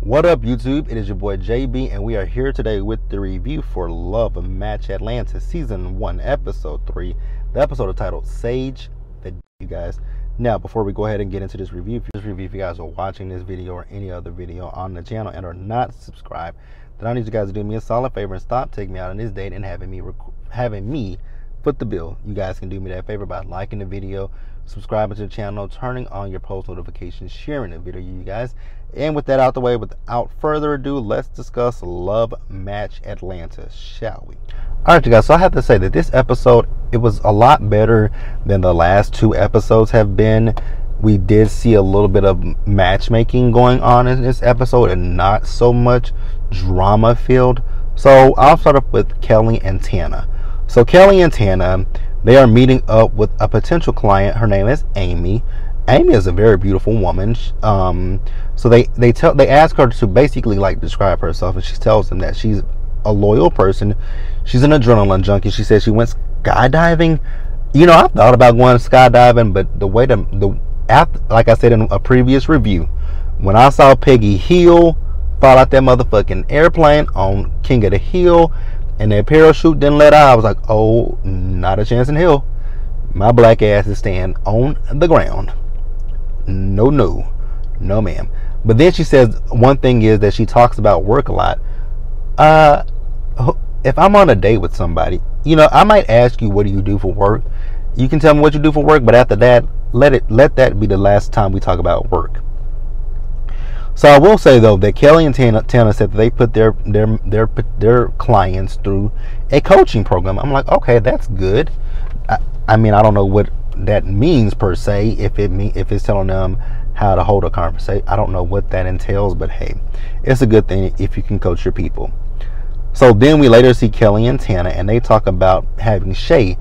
What up, YouTube? It is your boy JB, and we are here today with the review for Love Match Atlanta Season 1, Episode 3. The episode is titled Sage, you guys. Now, before we go ahead and get into this review, if you guys are watching this video or any other video on the channel and are not subscribed, then I need you guys to do me a solid favor and stop taking me out on this date and having me foot the bill. You guys can do me that favor by liking the video, subscribing to the channel, turning on your post notifications, sharing the video, you guys. And with that out the way, without further ado, let's discuss Love Match Atlanta, shall we? Alright, you guys, so I have to say that this episode, it was a lot better than the last two episodes have been. We did see a little bit of matchmaking going on in this episode and not so much drama filled. So I'll start up with Kelly and Tana. So Kelly and Tana, they are meeting up with a potential client. Her name is Amy. Amy is a very beautiful woman. So they ask her to basically like describe herself, and she tells them that she's a loyal person. She's an adrenaline junkie. She says she went skydiving. You know, I thought about going skydiving, but the way like I said in a previous review, when I saw Peggy Hill fall out that motherfucking airplane on King of the Hill, and that parachute didn't let out, I was like, oh, not a chance in hell. My black ass is staying on the ground. No, ma'am. But then she says one thing is that she talks about work a lot. If I'm on a date with somebody, you know, I might ask you, what do you do for work? You can tell me what you do for work, but after that, let that be the last time we talk about work. So I will say though that Kelly and Tana said that they put their clients through a coaching program. I'm like, okay, that's good. I mean, I don't know what that means per se. If it's telling them how to hold a conversation, I don't know what that entails. But hey, it's a good thing if you can coach your people. So then we later see Kelly and Tana, and they talk about having Shay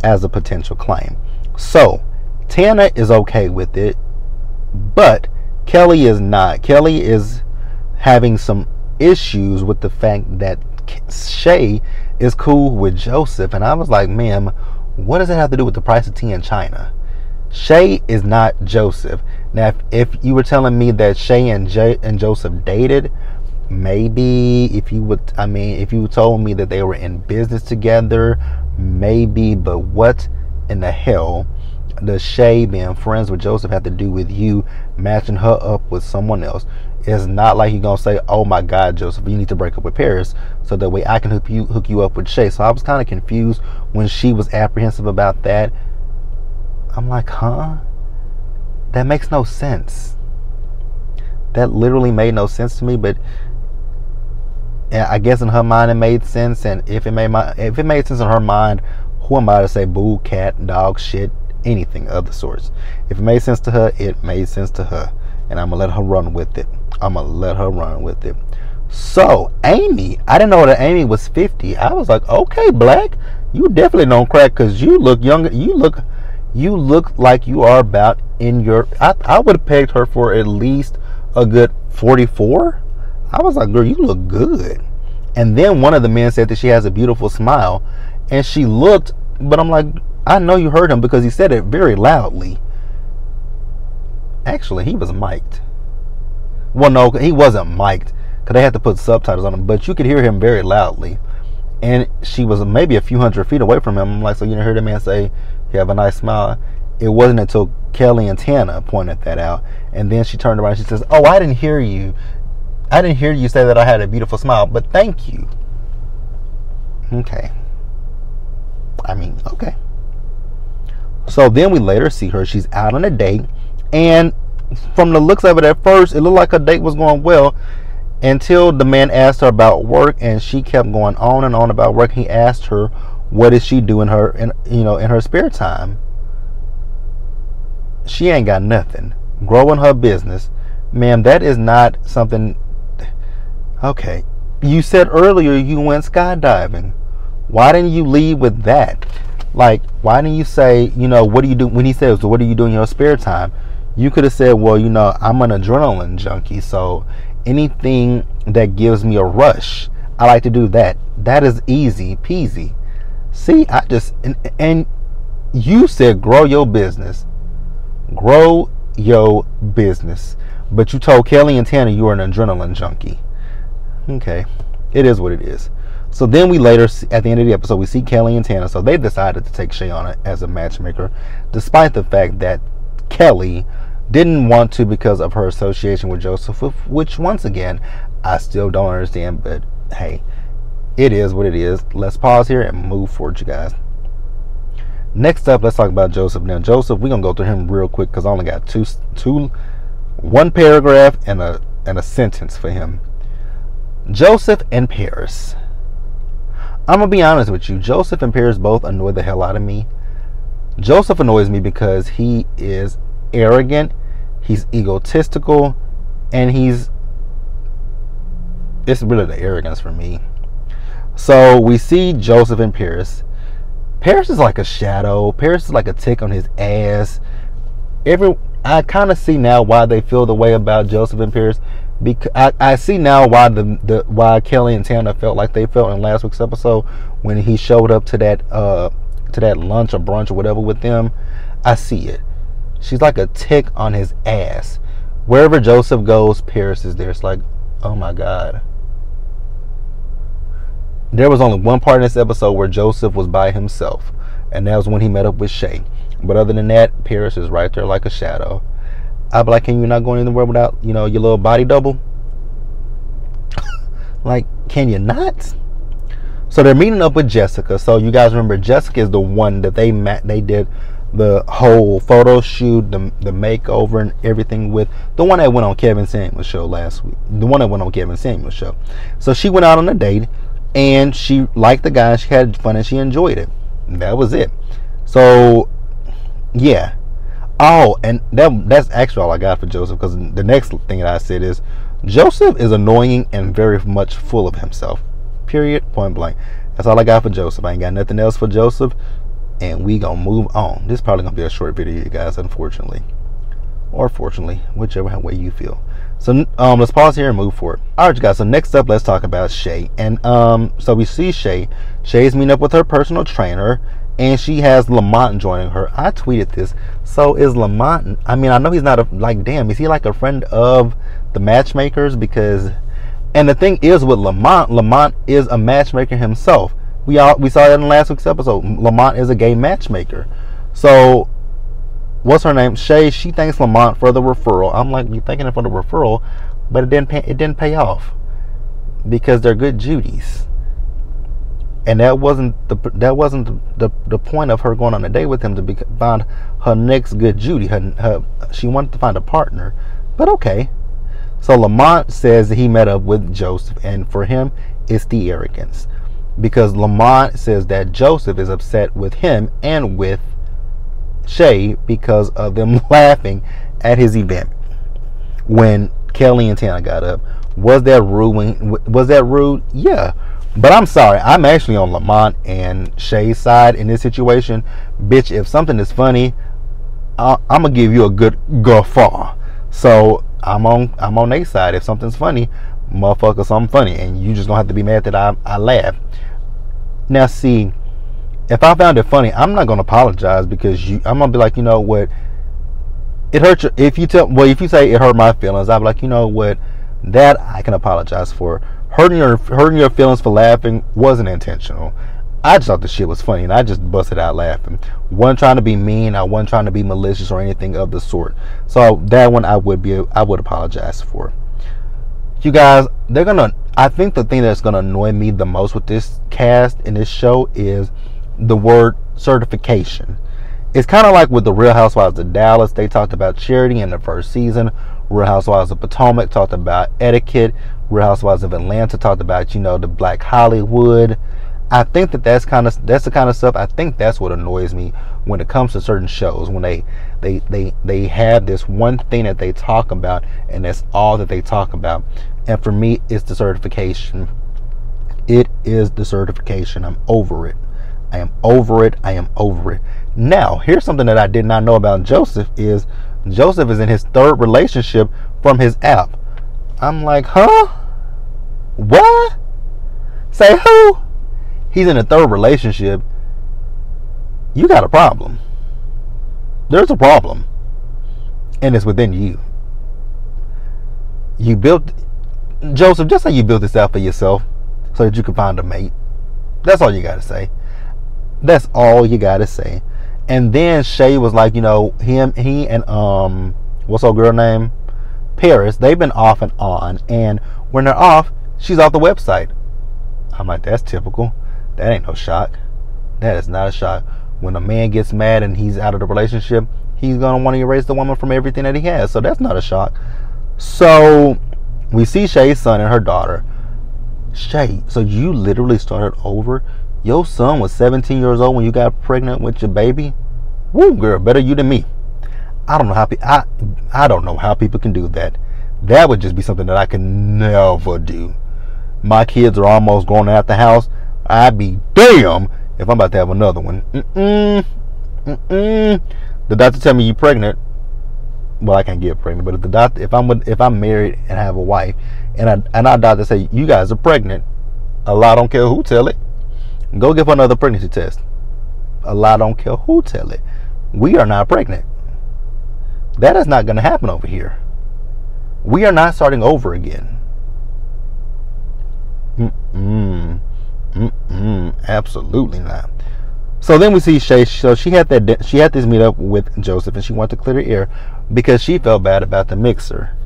as a potential client. So Tana is okay with it, but Kelly is not. Kelly is having some issues with the fact that Shay is cool with Joseph. And I was like, ma'am, what does it have to do with the price of tea in China? Shay is not Joseph. Now, if you were telling me that Shay and Joseph dated, maybe. If you told me that they were in business together, maybe. But what in the hell does Shay being friends with Joseph have to do with you matching her up with someone else? It's not like you're gonna say, oh my God, Joseph, you need to break up with Paris so that way I can hook you up with Shay. So I was kind of confused when she was apprehensive about that. I'm like, huh? That makes no sense. That literally made no sense to me. But I guess in her mind it made sense, and if it made sense in her mind, who am I to say boo, cat, dog, shit, anything of the sorts? If it made sense to her, it made sense to her, and I'm gonna let her run with it. So Amy, I didn't know that Amy was 50. I was like, okay, black, you definitely don't crack, because you look younger. You look like you are about in your, I would have pegged her for at least a good 44. I was like, girl, you look good. And then one of the men said that she has a beautiful smile, and she looked, but I'm like, I know you heard him because he said it very loudly. Actually, he was mic'd. Well, no, he wasn't mic'd because they had to put subtitles on him, but you could hear him very loudly. And she was maybe a few hundred feet away from him. I'm like, so you didn't hear the man say, you have a nice smile? It wasn't until Kelly and Tana pointed that out. And then she turned around and she says, oh, I didn't hear you. I didn't hear you say that I had a beautiful smile, but thank you. Okay. I mean, okay. So then we later see her. She's out on a date. And from the looks of it at first, it looked like her date was going well until the man asked her about work, and she kept going on and on about work. He asked her, what does she do in her spare time? She ain't got nothing. Growing her business. Ma'am, that is not something. Okay. You said earlier you went skydiving. Why didn't you lead with that? Like, why didn't you say, what do you do? When he says, what do you do in your spare time? You could have said, well, I'm an adrenaline junkie, so anything that gives me a rush, I like to do that. That is easy peasy. See, and you said grow your business. Grow your business. but you told Kelly and Tana you were an adrenaline junkie. Okay, it is what it is. So then we later, at the end of the episode, we see Kelly and Tana. So they decided to take Shay on it as a matchmaker, despite the fact that Kelly didn't want to because of her association with Joseph, which once again, I still don't understand. But hey, it is what it is. Let's pause here and move forward, you guys. Next up, let's talk about Joseph. Now, Joseph, we're gonna go through him real quick because I only got one paragraph and a sentence for him. Joseph and Paris. I'm gonna be honest with you. Joseph and Paris both annoy the hell out of me. Joseph annoys me because he is arrogant, he's egotistical, and it's really the arrogance for me. So we see Joseph and Paris. Paris is like a shadow. Paris is like a tick on his ass. I kind of see now why they feel the way about Joseph and Paris. Because I see now why why Kelly and Tana felt like they felt in last week's episode when he showed up to that lunch or brunch or whatever with them. I see it. She's like a tick on his ass. Wherever Joseph goes, Paris is there. It's like, oh my God. There was only one part in this episode where Joseph was by himself, and that was when he met up with Shay. But other than that, Paris is right there like a shadow. I'd be like, can you not go anywhere without, your little body double? Like, can you not? So they're meeting up with Jessica. So you guys remember, Jessica is the one that they did the whole photo shoot, the makeover and everything with. The one that went on Kevin Samuel's show last week. The one that went on Kevin Samuel's show. So she went out on a date, and she liked the guy, she had fun, and she enjoyed it. And that was it. So, yeah. Oh, and that's actually all I got for Joseph, because the next thing that I said is, Joseph is annoying and very much full of himself. Period. Point blank. That's all I got for Joseph. I ain't got nothing else for Joseph, and we gonna move on. This is probably gonna be a short video, you guys, unfortunately. Or fortunately, whichever way you feel. So let's pause here and move forward. Alright, you guys, so next up, let's talk about Shay. And so we see Shay. Shay's meeting up with her personal trainer, and she has Lamont joining her. I tweeted this. So is Lamont, I mean, I know he's not damn, is he like a friend of the matchmakers? Because, and the thing is with Lamont is a matchmaker himself. We saw that in last week's episode. Lamont is a gay matchmaker. So what's her name? Shay, she thanks Lamont for the referral. I'm like, you thanking him for the referral, but it didn't pay off because they're good Judies. And that wasn't the point of her going on a date with him, to find her next good Judy. She wanted to find a partner. But okay. So Lamont says that he met up with Joseph, and for him, it's the arrogance. Because Lamont says that Joseph is upset with him and with Shay because of them laughing at his event when Kelly and Tana got up. Was that rude? Yeah. But I'm sorry, I'm actually on Lamont and Shay's side in this situation. Bitch, if something is funny, I'm gonna give you a good guffaw. So I'm on their side. If something's funny, motherfucker, something funny, and you just gonna have to be mad that I laugh. Now see, if I found it funny, I'm not gonna apologize, because I'm gonna be like, you know what, it hurt you. If you say it hurt my feelings, I'll be like, you know what, that I can apologize for. Hurting your feelings for laughing wasn't intentional. I just thought the shit was funny, and I just busted out laughing. Wasn't trying to be mean. I wasn't trying to be malicious or anything of the sort. So that one I would apologize for. You guys, I think the thing that's gonna annoy me the most with this cast in this show is the word certification. It's kind of like with the Real Housewives of Dallas. They talked about charity in the first season. Real Housewives of Potomac talked about etiquette. Real Housewives of Atlanta talked about, the Black Hollywood. I think that's the kind of stuff. I think that's what annoys me when it comes to certain shows, when they have this one thing that they talk about, and that's all that they talk about. And for me, it's the certification. It is the certification. I'm over it. I am over it. Now, here's something that I did not know about Joseph is Joseph is in his third relationship from his app. I'm like, huh? What? Say who? He's in a third relationship. You got a problem. There's a problem. And it's within you. You built, Joseph, just say you built this out for yourself so that you can find a mate. That's all you got to say. That's all you got to say. And then Shay was like, he and what's old girl name? Paris, they've been off and on. And when they're off, she's off the website. I'm like, that's typical. That ain't no shock. That is not a shock. When a man gets mad and he's out of the relationship, he's going to want to erase the woman from everything that he has. So that's not a shock. So we see Shay's son and her daughter. Shay, so you literally started over? Your son was 17 years old when you got pregnant with your baby? Woo, girl, better you than me. I don't know how I don't know how people can do that. That would just be something that I can never do. My kids are almost grown out the house. I'd be damn if I'm about to have another one. The doctor tell me you're pregnant. Well, I can't get pregnant, but if I'm married and have a wife, and our doctor say you guys are pregnant, Allah don't care who tell it. Go give her another pregnancy test. Allah don't care who tell it. We are not pregnant. That is not going to happen over here. We are not starting over again. Absolutely not. So then we see Shay. So she had this meet up with Joseph, and she wanted to clear the air because she felt bad about the mixer.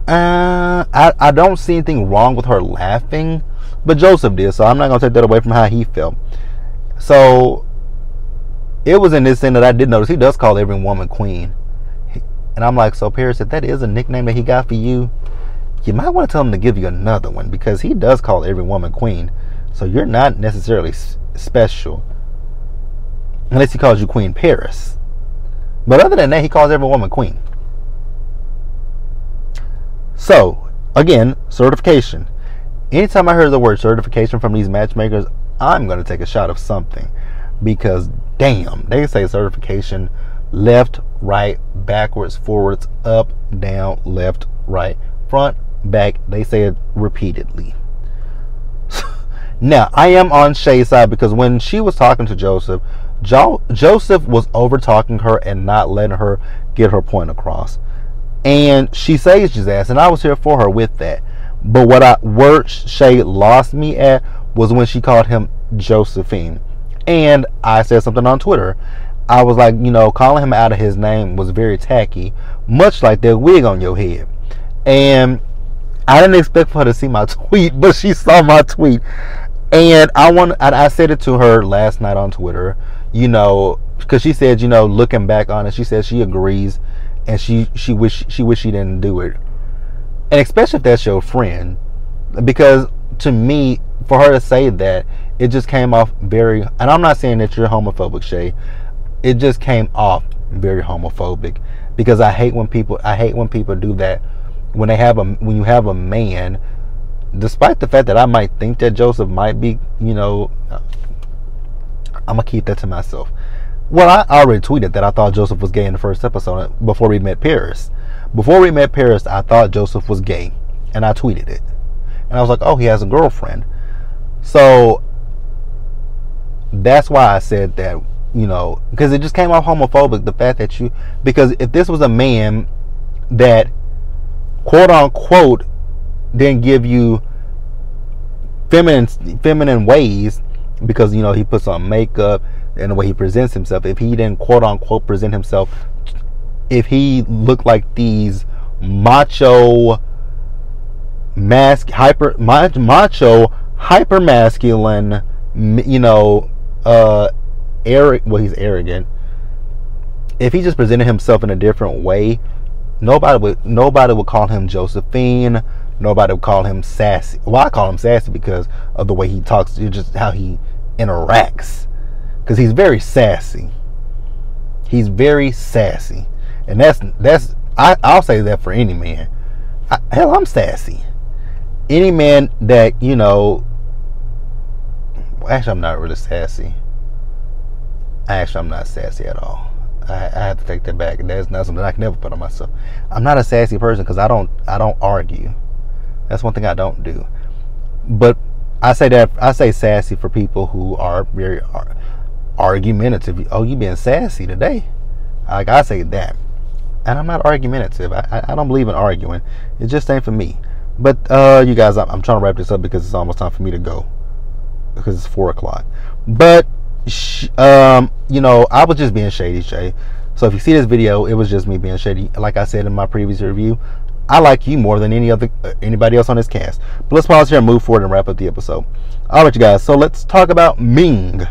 I don't see anything wrong with her laughing, but Joseph did, so I'm not gonna take that away from how he felt. So it was in this thing that I did notice he does call every woman queen, and I'm like, so Paris, if that is a nickname that he got for you, you might want to tell him to give you another one, because he does call every woman queen. So you're not necessarily special unless he calls you Queen Paris. But other than that, he calls every woman queen. So again, certification. Anytime I hear the word certification from these matchmakers, I'm going to take a shot of something, because damn, they say certification left, right, backwards, forwards, up, down, left, right, front, back. They say it repeatedly. Now, I am on Shay's side, because when she was talking to Joseph, Joseph was over talking her and not letting her get her point across. And she saged his ass, and I was here for her with that. But where Shay lost me at was when she called him Josephine. And I said something on Twitter. I was like, calling him out of his name was very tacky, much like that wig on your head. And I didn't expect for her to see my tweet, but she saw my tweet. And I said it to her last night on Twitter, because she said, looking back on it, she said she agrees, and she wish she didn't do it. And especially if that's your friend, because to me, for her to say that, it just came off very, and I'm not saying that you're homophobic, Shay. It just came off very homophobic, because I hate when people do that when you have a man. Despite the fact that I might think that Joseph might be, I'm gonna keep that to myself. Well, I already tweeted that I thought Joseph was gay in the first episode before we met Paris. Before we met Paris, I thought Joseph was gay, and I tweeted it. And I was like, oh, he has a girlfriend. So that's why I said that, because it just came off homophobic. The fact that because if this was a man that, quote unquote, didn't give you feminine ways, because he puts on makeup and the way he presents himself, if he didn't quote unquote present himself, if he looked like these macho hyper masculine, he's arrogant. If he just presented himself in a different way, nobody would call him Josephine. Nobody would call him sassy. Well, I call him sassy because of the way he talks, just how he interacts. Because he's very sassy. He's very sassy. And I'll say that for any man. Hell, I'm sassy. Any man that, actually, I'm not really sassy. Actually, I'm not sassy at all. I have to take that back. That's not something I can never put on myself. I'm not a sassy person because I don't argue. That's one thing I don't do. But I say sassy for people who are very argumentative. Oh, you being sassy today? Like, I say that. And I'm not argumentative. I don't believe in arguing. It just ain't for me. But you guys, I'm trying to wrap this up because it's almost time for me to go, because it's 4 o'clock. But you know, I was just being shady, Shay. So if you see this video, it was just me being shady. Like I said in my previous review, I like you more than anybody else on this cast. But let's pause here and move forward and wrap up the episode. All right, you guys. So let's talk about Ming.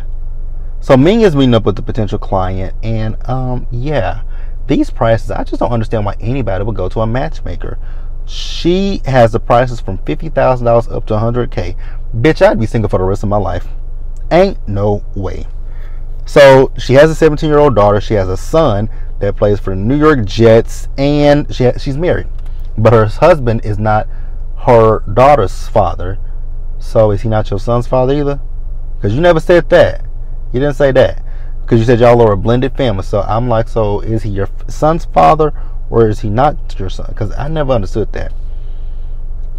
So Ming is meeting up with the potential client, and yeah, these prices, I just don't understand why anybody would go to a matchmaker. She has the prices from $50,000 up to $100K. Bitch, I'd be single for the rest of my life. Ain't no way. So she has a 17-year-old daughter. She has a son that plays for the New York Jets, and she's married. But her husband is not her daughter's father. So is he not your son's father either? Because you never said that. You didn't say that. Because you said y'all are a blended family. So I'm like, so is he your son's father or is he not your son? Because I never understood that.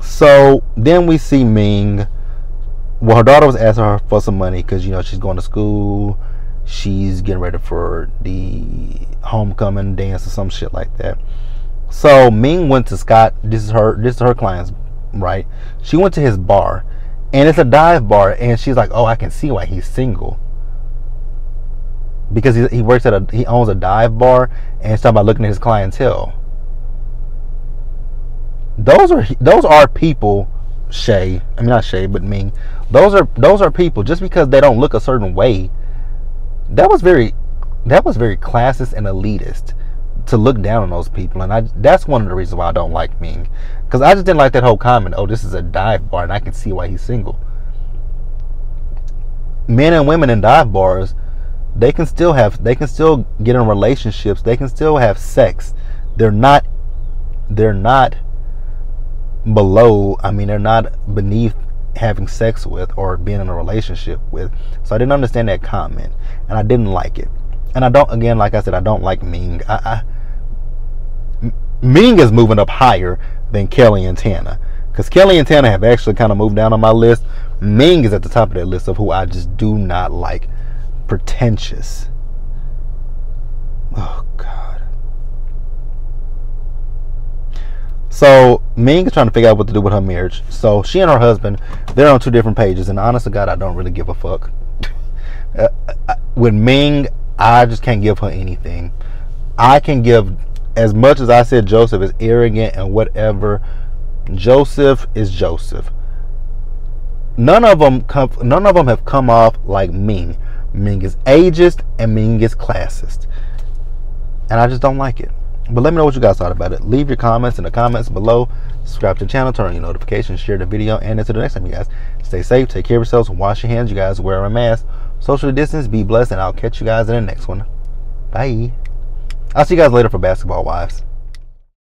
So then we see Ming. Well, her daughter was asking her for some money because, you know, she's going to school. She's getting ready for the homecoming dance or some shit like that. So Ming went to Scott. This is her client's, right? She went to his bar, and it's a dive bar, and she's like, "Oh, I can see why he's single, because he works at he owns a dive bar, and he's talking about looking at his clientele." Those are people, Shay. I mean, not Shay, but Ming. Those are people. Just because they don't look a certain way, that was very classist and elitist to look down on those people. And that's one of the reasons why I don't like Ming, because I just didn't like that whole comment. Oh, this is a dive bar, and I can see why he's single. Men and women in dive bars, they can still get in relationships. They can still have sex. They're not below. I mean, they're not beneath having sex with or being in a relationship with. So I didn't understand that comment, and I didn't like it. And I don't, again, like I said, I don't like Ming. Ming is moving up higher than Kelly and Tana, because Kelly and Tana have actually kind of moved down on my list. Ming is at the top of that list of who I just do not like. Pretentious. Oh God. So Ming is trying to figure out what to do with her marriage. So she and her husband, they're on 2 different pages, and honest to God, I don't really give a fuck. With Ming, I just can't give her anything. I can give, as much as I said Joseph is arrogant and whatever, Joseph is Joseph. None of them have come off like Ming. Ming is ageist and Ming is classist, and I just don't like it. But let me know what you guys thought about it. Leave your comments in the comments below. Subscribe to the channel, turn on your notifications, share the video, and until the next time, you guys, stay safe, take care of yourselves, wash your hands, you guys, wear a mask, social distance, be blessed, and I'll catch you guys in the next one. Bye. I'll see you guys later for Basketball Wives.